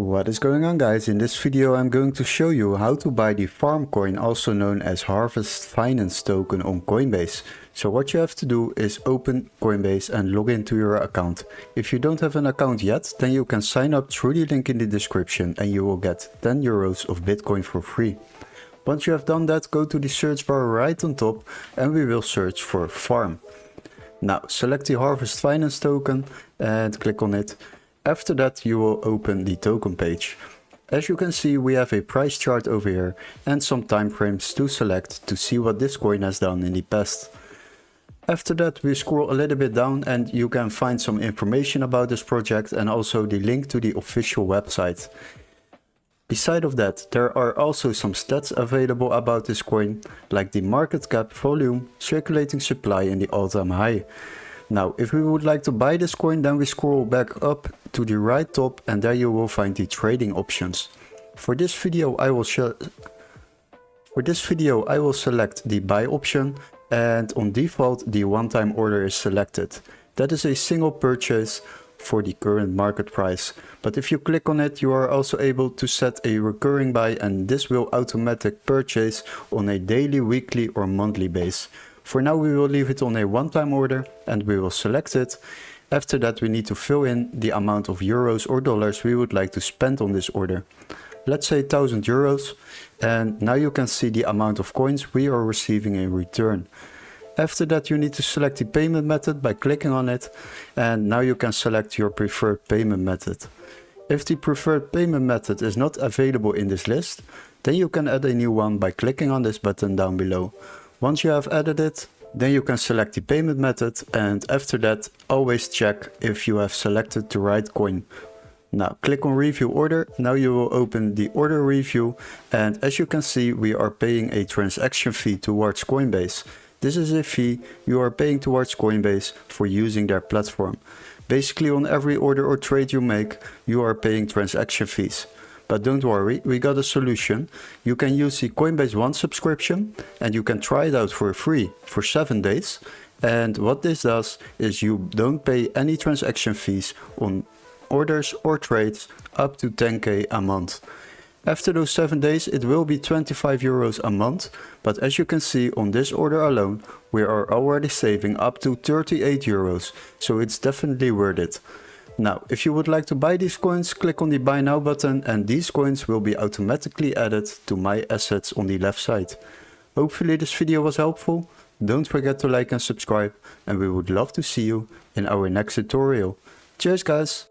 What is going on, guys? In this video I'm going to show you how to buy the farm coin, also known as Harvest Finance token, on Coinbase. So what you have to do is open Coinbase and log into your account. If you don't have an account yet, then you can sign up through the link in the description and you will get 10 euros of Bitcoin for free. Once you have done that, go to the search bar right on top and we will search for farm. Now select the Harvest Finance token and click on it. After that you will open the token page. As you can see, we have a price chart over here and some time frames to select to see what this coin has done in the past. After that we scroll a little bit down and you can find some information about this project and also the link to the official website. Beside of that, there are also some stats available about this coin, like the market cap, volume, circulating supply and the all-time high. Now, if we would like to buy this coin, then we scroll back up to the right top and there you will find the trading options. For this video I will select the buy option, and on default the one-time order is selected. That is a single purchase for the current market price. But if you click on it, you are also able to set a recurring buy, and this will automatic purchase on a daily, weekly or monthly base. For now we will leave it on a one-time order and we will select it. After that we need to fill in the amount of euros or dollars we would like to spend on this order. Let's say 1000 euros, and now you can see the amount of coins we are receiving in return. After that you need to select the payment method by clicking on it, and now you can select your preferred payment method. If the preferred payment method is not available in this list, then you can add a new one by clicking on this button down below. Once you have added it, then you can select the payment method, and after that always check if you have selected the right coin. Now click on review order. Now you will open the order review, and as you can see we are paying a transaction fee towards Coinbase. This is a fee you are paying towards Coinbase for using their platform. Basically on every order or trade you make, you are paying transaction fees. But don't worry, we got a solution. You can use the Coinbase One subscription and you can try it out for free for 7 days. And what this does is you don't pay any transaction fees on orders or trades up to 10k a month. After those 7 days it will be 25 euros a month, but as you can see on this order alone we are already saving up to 38 euros, so it's definitely worth it. Now, if you would like to buy these coins, click on the buy now button and these coins will be automatically added to my assets on the left side. Hopefully this video was helpful. Don't forget to like and subscribe, and we would love to see you in our next tutorial. Cheers guys!